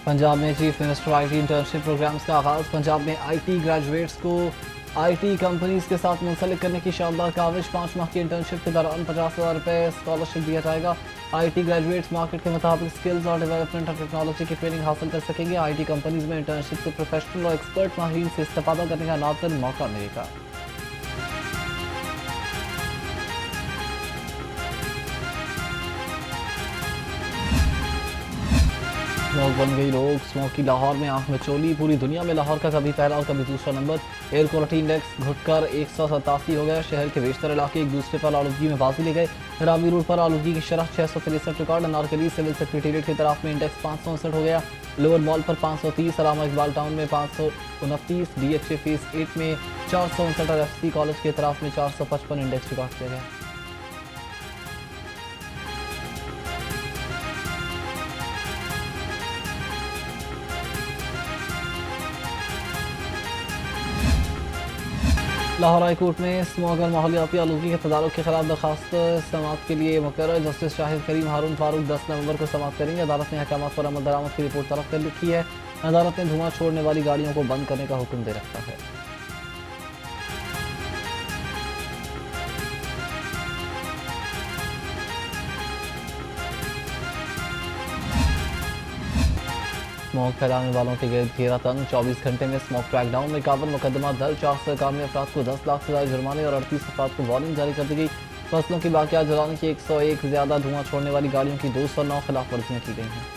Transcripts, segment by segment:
पंजाब में chief minister IT internship programs का आगाज। पंजाब में आईटी ग्रेजुएट्स को आईटी कंपनीज के साथ मुंसलिक करने की शानदार काविश। 5 माह की इंटर्नशिप के दौरान 50,000 रुपये स्कॉलरशिप दिया जाएगा। आईटी ग्रेजुएट्स मार्केट के मुताबिक स्किल्स और डेवलपमेंट और टेक्नोलॉजी की ट्रेनिंग हासिल कर सकेंगे। आईटी कंपनीज में इंटर्नशिप से प्रोफेशनल और एक्सपर्ट माहिरीन से इस्तेफादा करने का नादर मौका मिलेगा। स्मोक बन गई रोग। स्मोक की लाहौर में आंख में चोली। पूरी दुनिया में लाहौर का कभी पहला और कभी दूसरा नंबर। एयर क्वालिटी इंडेक्स घुटकर 187 हो गया। शहर के बेशतर इलाके एक दूसरे पर आलूदगी में बाजी ले गए। रावी रोड पर आलूदगी की शरह 663 रिकॉर्ड। अनारकली सिविल सेक्रेटेरिएट की तरफ में इंडेक्स 559 हो गया। लोअर मॉल पर 530, अलामा इकबाल टाउन में 529, DHA फेज 8 में 459 और FC कॉलेज की तरफ में 455 इंडेक्स रिकॉर्ड किया गया। लाहौर हाई कोर्ट में स्मॉग और माहौलियाती आलूदगी के तदारुक के खिलाफ दरखास्त समाअत के लिए मुकर्रर। जस्टिस शाहिद करीम हारून फारूक 10 नवंबर को समाअत करेंगे। अदालत ने अहकाम पर अमल दरामद की रिपोर्ट तलब कर लिखी है। अदालत ने धुआं छोड़ने वाली गाड़ियों को बंद करने का हुक्म दे रखा है। स्मोक फैलाने वालों के गिरद घेरा तंग। 24 घंटे में स्मोक क्रैकडाउन में 51 मुकदमा दर्ज। 491 अफराद को 10 लाख से ज्यादा जुर्माने और 38 अफराद को वार्निंग जारी कर दी गई। फसलों की बाकियात जलाने की 101 ज्यादा धुआं छोड़ने वाली गाड़ियों की 209 खिलाफ वर्जियाँ की गई हैं।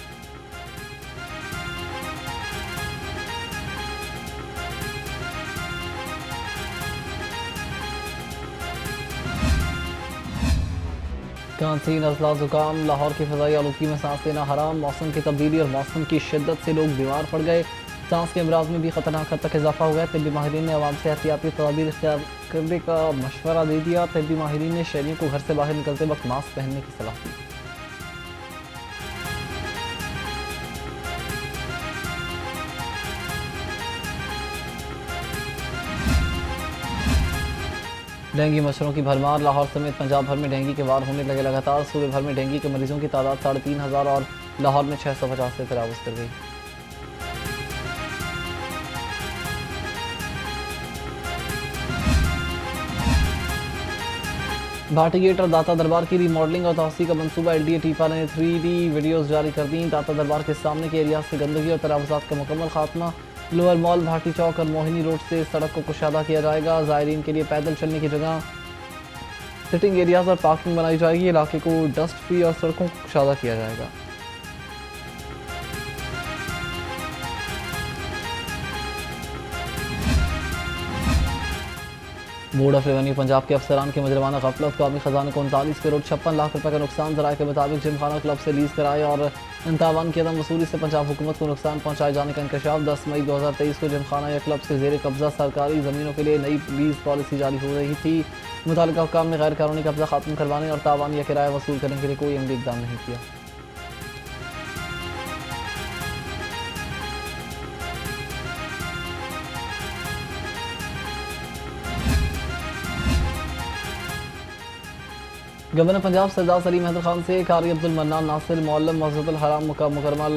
खांसी, नज़ला, जुकाम। लाहौर की फ़ज़ाई आलूदगी में सांस लेना हराम। मौसम की तब्दीली और मौसम की शिद्दत से लोग बीमार पड़ गए। सांस के अमराज में भी खतरनाक हद तक इजाफा हो गया। तिब्बी माहिरीन ने आवाम से एहतियाती तदाबीर इख्तियार करने का मशवरा दे दिया। तिब्बी माहिरीन ने शहरियों को घर से बाहर निकलते वक्त मास्क पहनने की सलाह दी। डेंगू मच्छरों की भरमार। लाहौर समेत पंजाब भर में डेंगू के वार होने लगे लगातार। सूबे भर में डेंगू के मरीजों की तादाद 3,500 और लाहौर में 650 से तजावुज़ कर गई। भाटी गेट और दाता दरबार की रीमॉडलिंग और तोसी का मनसूबा। LDA टीपा ने 3D वीडियोस जारी कर दी। दाता दरबार के सामने के एरिया से गंदगी और तजावुज़ात का मुकम्मल खात्मा। लोअर मॉल, भाटी चौक और मोहिनी रोड से सड़क को कुशादा किया जाएगा। ज़ायरीन के लिए पैदल चलने की जगह सिटिंग एरियाज और पार्किंग बनाई जाएगी। इलाके को डस्ट फ्री और सड़कों को कुशादा किया जाएगा। बोर्ड ऑफ रेवेन्यू पंजाब के अफसरान के मुजरमाना गफलत। कौमी खजाने को 39 करोड़ 56 लाख रुपए का नुकसान। जराये के मुताबिक जिमखाना क्लब से लीज कराए और तावान की अदम वसूली से पंजाब हुकूमत को नुकसान पहुंचाए जाने का इंकशाफ। 10 मई 2023 को जिमखाना या क्लब के जेर कब्जा सरकारी ज़मीनों के लिए नई लीज पॉलिसी जारी हो रही थी। मुतालिका हुक्काम ने गैर कानूनी कब्जा खत्म करवाने और तावान या किराया वसूल करने के लिए कोई अमली इक़दाम नहीं किया। गवर्नर पंजाब सरदार सलीम हैदर खान से कारी अब्दुल मन्नान नासिर मौलम मस्जिदुल हराम मुकरमा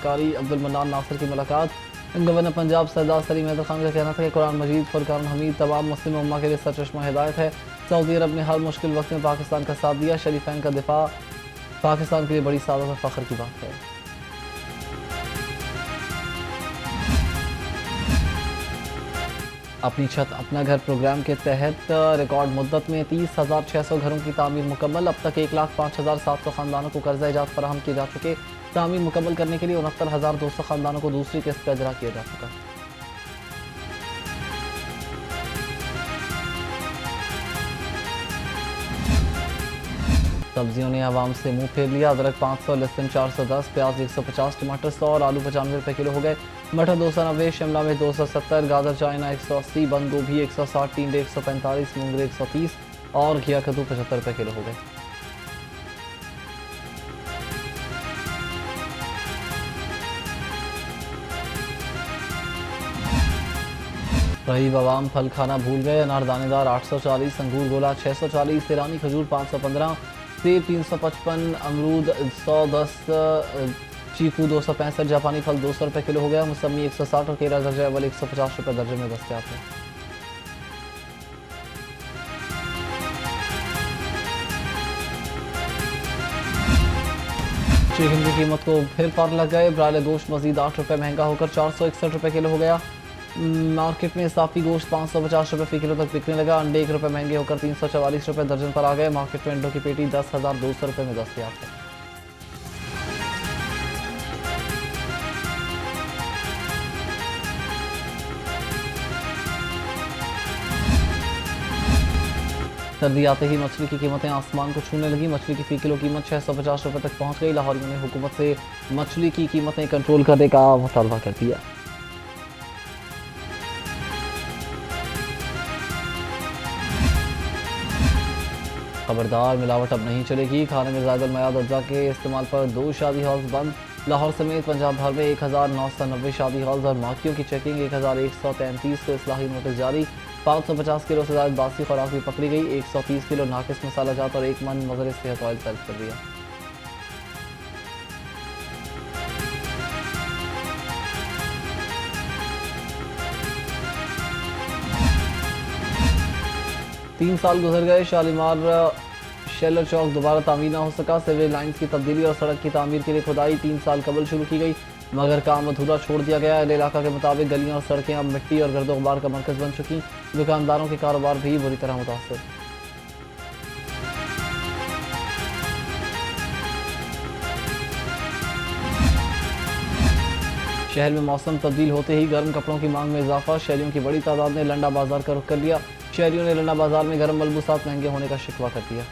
कारी अब्दुल मन्नान नासिर की मुलाकात। गवर्नर पंजाब सरदार सलीम हैदर खान का कहना था कि कुरान मजीद फुरकान हमीद तमाम मुस्लिम उम्मा के लिए सरचश्मा हिदायत है। सऊदी अरब ने हर मुश्किल वक्त में पाकिस्तान का साथ दिया। शरीफैन का दिफा पाकिस्तान के लिए बड़ी सादत और फ़ख्र की बात है। अपनी छत अपना घर प्रोग्राम के तहत रिकॉर्ड मुद्दत में 30,600 घरों की तामीर मुकम्मल। अब तक 1,05,700 ख़ानदानों को कर्जा इजाज़त फराहम किए जा चुके। तामीर मुकम्मल करने के लिए 69,200 ख़ानदानों को दूसरी किस्त का इजरा किया जा चुका। सब्जियों ने आवाम से मुंह फेर लिया। अदरक 500, लहसुन 410, प्याज 150, टमाटर 100 और आलू 95 रुपये किलो हो गए। मटर 290, शिमला मिर्च 270, गाजर चाइना 180, बंद गोभी 160, टिंडे 145, मूंगरे 130 और घिया कद्दू 75 रुपये किलो हो गए। गरीब आवाम फल खाना भूल गए। अनार दानेदार 840, अंगूर गोला 640, ईरानी खजूर 515, सेब 355, अमरूद 110, चीकू 265, जापानी फल 200 रुपये किलो हो गया। मौसमी 160 और केला दर्जा अव्वल 150 रुपये दर्जे में दस्तयाब है। चिकन की कीमत को फिर पार लग गए। ब्रायलर गोश्त मजीद 8 रुपये महंगा होकर 461 रुपये किलो हो गया। मार्केट में साफी गोश्त 550 रुपये फी किलो तक बिकने लगा। अंडे 1 रुपये महंगे होकर 344 रुपये दर्जन पर आ गए। मार्केट में अंडों की पेटी 10,200 रुपये में दस्तयाब है। सर्दी आते ही मछली की कीमतें आसमान को छूने लगी। मछली की फी किलो कीमत 650 रुपये तक पहुंच गई। लाहौरियों ने हुकूमत से मछली की कीमतें कंट्रोल करने का मुतालबा कर दिया। खबरदार, मिलावट अब नहीं चलेगी। खाने में ज़ायदा मयाद अज्जा के इस्तेमाल पर 2 शादी हॉल्स बंद। लाहौर समेत पंजाब भर में 1990 शादी हॉल्स और माकियों की चेकिंग। 1133 को इस्लाही नोटिस जारी। 550 किलो से ज़्यादा बासी खुराक भी पकड़ी गई। 130 किलो नाकिस मसाला जात और 1 मन मज़र सेहत ऑयल तलब कर दिया। तीन साल गुजर गए, शालीमार शेलर चौक दोबारा तामीर ना हो सका। सिविल लाइंस की तब्दीली और सड़क की तामीर के लिए खुदाई 3 साल कबल शुरू की गई, मगर काम अधूरा छोड़ दिया गया। अहले इलाका के मुताबिक गलियां और सड़कें अब मिट्टी और गर्दो गुबार का मरकज बन चुकी। दुकानदारों के कारोबार भी बुरी तरह मुतासर। शहर में मौसम तब्दील होते ही गर्म कपड़ों की मांग में इजाफा। शहरियों की बड़ी तादाद ने लंडा बाजार का रुख कर लिया। शहरियों ने लंडा बाजार में गर्म मलबूसात महंगे होने का शिकवा कर दिया।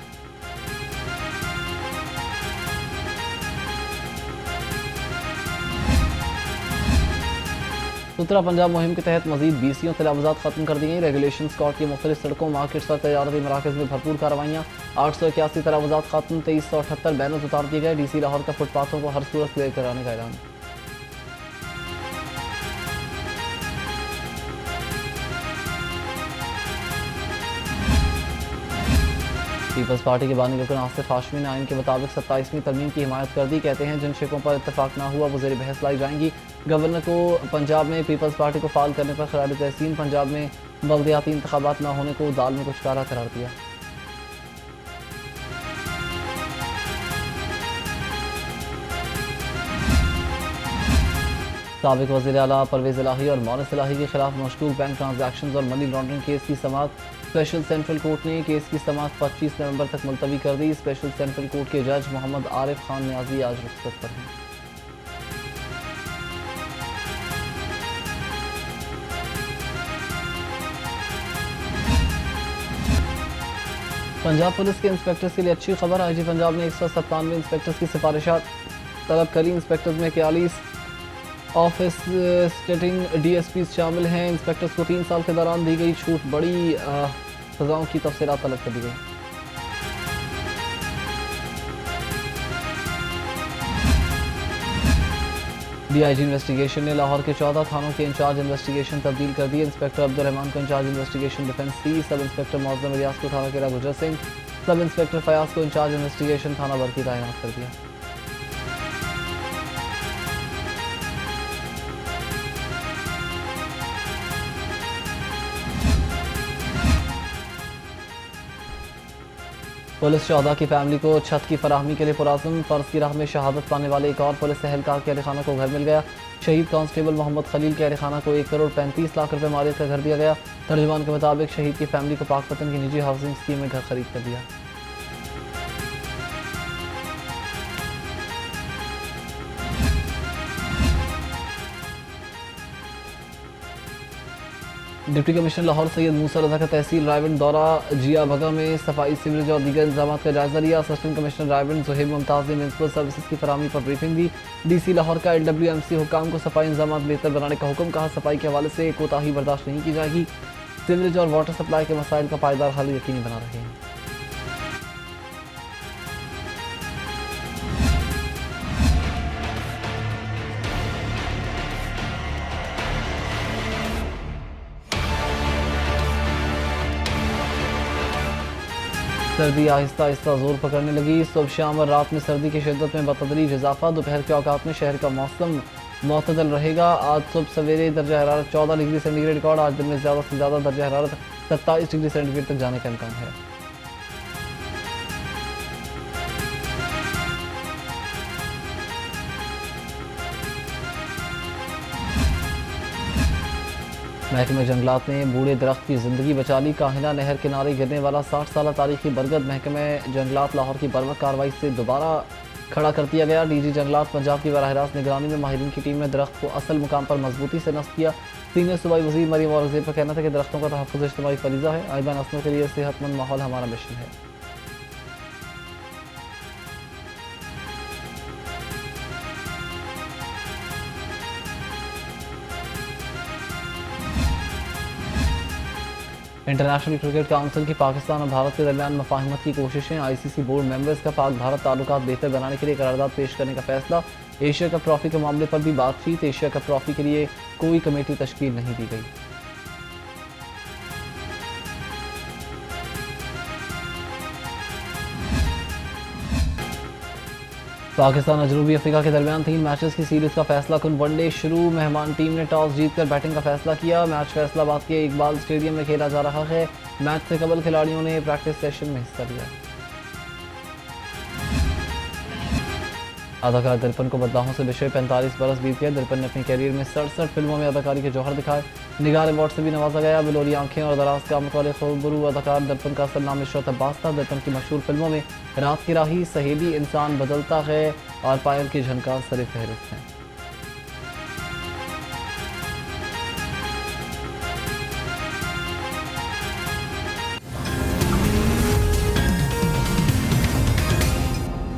सुतरा पंजाब मुहिम के तहत मजीद 20 तजावुजात खत्म कर दी गई। रेगुलेशन स्कॉट की मुख्तलिफ सड़कों, मार्केट्स और तजारती मराकज़ में भरपूर कार्रवाइयाँ। 881 तजावुजात खत्म, 2378 बैनर्स उतार दिए गए। DC लाहौर का फुटपाथों को हर सूरत क्लियर कराने का ऐलान। पीपल्स पार्टी के बानी रुकन आसिफ हाशमी ने आइन के मुताबिक 27वीं तरमीम की हिमायत कर दी। कहते हैं जिन शिकों पर इत्तफाक ना हुआ वो ज़ेर बहस लाई जाएंगी। गवर्नर को पंजाब में पीपल्स पार्टी को फाल करने पर खराज तहसीन। पंजाब में बल्दियाती इंतखाबात न होने को दाल में कुछ कारा करार दिया। साबिक वज़ीर आला परवेज़ इलाही और मोनिस इलाही के खिलाफ मशकूक बैंक ट्रांजैक्शन और मनी लॉन्ड्रिंग केस की समाअत। स्पेशल सेंट्रल कोर्ट ने केस की समाअत 25 नवंबर तक मुलतवी कर दी। स्पेशल सेंट्रल कोर्ट के जज मोहम्मद आरिफ खान न्याजी आज रुखसत पर हैं। पंजाब पुलिस के इंस्पेक्टर्स के लिए अच्छी खबर। IG पंजाब ने 197 इंस्पेक्टर्स की सिफारिशात तलब करी। इंस्पेक्टर्स में 41 ऑफिस स्टेटिंग DSPs शामिल हैं। इंस्पेक्टर्स को 3 साल के दौरान दी गई छूट। बड़ी सजाओं की तफसीलात तलब कर दी गई। DIG इन्वेस्टिगेशन ने लाहौर के 14 थानों के इंचार्ज इन्वेस्टिगेशन तब्दील कर दिए। इंस्पेक्टर अब्दुल रहमान को in-charge investigation defence C, sub inspector Mauzam Riyaz को थाना केरा गुजर सिंह, सब इंस्पेक्टर फयाज को इंचार्ज इन्वेस्टिगेशन थाना बरकी तैनात कर दिया। पुलिस शहदा की फैमिली को छत की फराहमी के लिए पुराज़म। फ़र्ज की राह में शहादत पाने वाले एक और पुलिस एहलकार के अहल खाना को घर मिल गया। शहीद कांस्टेबल मोहम्मद खलील के अहल खाना को 1 करोड़ 35 लाख रुपए मालियत का घर दिया गया। तर्जुमान के मुताबिक शहीद की फैमिली को पाकपतन की निजी हाउसिंग स्कीम में घर खरीद कर दिया। डिप्टी कमिश्नर लाहौर सैयद मूसा रजा का तहसील रायबंद दौरा। जिया बगा में सफाई, सीवरेज और दीगर इंतजाम का जायजा लिया। असिस्टेंट कमिश्नर रायबंद ज़ुहैब मुमताज़ ने म्यूनसिपल सर्विसेज की फराहमी पर ब्रीफिंग दी। DC लाहौर का LWMC हुकाम को सफाई इंतजाम बेहतर बनाने का हुक्म। कहा सफाई के हवाले से कोताही बर्दाश्त नहीं की जाएगी। सीवरेज और वाटर सप्लाई के मसाइल का पायदार हल यकीनी बना रहे हैं। सर्दी आहिस्ता आहिस्ता जोर पकड़ने लगी। सुबह शाम और रात में सर्दी की शिद्दत में बतदरीज इजाफा। दोपहर के औकात में शहर का मौसम मुतदल रहेगा। आज सुबह सवेरे दर्जा हरारत 14 डिग्री सेंटीग्रेड रिकॉर्ड। आज दिन में ज़्यादा से ज़्यादा दर्जा हरारत 27 डिग्री सेंटीग्रेड तक जाने का इम्कान है। महकमे जंगलात ने बूढ़े दरख्त की जिंदगी बचा ली। काहिना नहर किनारे गिरने वाला 60 साल तारीखी बरगद महकमे जंगलात लाहौर की बर्वक कार्रवाई से दोबारा खड़ा कर दिया गया। डीजी जंगलात पंजाब की बराह रास्त निगरानी में माहिरीन की टीम ने दरख्त को असल मुकाम पर मजबूती से नस्ब किया। सीनियर सूबाई वज़ीर मरीम औरंगज़ेब का कहना था कि दरख्तों का तहफ़्फ़ुज़ इज्तिमाई फरीज़ा है। आइंदा नस्लों के लिए सेहतमंद माहौल हमारा मिशन है। इंटरनेशनल क्रिकेट काउंसिल की पाकिस्तान और भारत के दरमियान मफाहमत की कोशिशें। आईसीसी बोर्ड मेंबर्स का पाक भारत ताल्लुकात बेहतर बनाने के लिए करारदाद पेश करने का फैसला। एशिया कप ट्रॉफी के मामले पर भी बातचीत। एशिया कप ट्रॉफी के लिए कोई कमेटी तश्कील नहीं दी गई। पाकिस्तान और जनूबी अफ्रीका के दरमियान 3 मैचेस की सीरीज का फैसला कुन वनडे शुरू। मेहमान टीम ने टॉस जीतकर बैटिंग का फैसला किया। मैच फैसलाबाद के इकबाल स्टेडियम में खेला जा रहा है। मैच से कबल खिलाड़ियों ने प्रैक्टिस सेशन में हिस्सा लिया। अदाकार दर्पण को बदलावों से बिछड़े 45 बरस बीत गए। दर्पण ने अपने कैरियर में 67 फिल्मों में अदाकारी के जौहर दिखाए। निगार अवार्ड से भी नवाजा गया। बिलोरी आंखें और दराज कामत वाले खूबरू अदाकार दर्पण का असल नाम इशरत अब्बास था। दर्पण की मशहूर फिल्मों में रात की राही, सहेली, इंसान बदलता है और पायल की झनकार सर फहरिस्त हैं।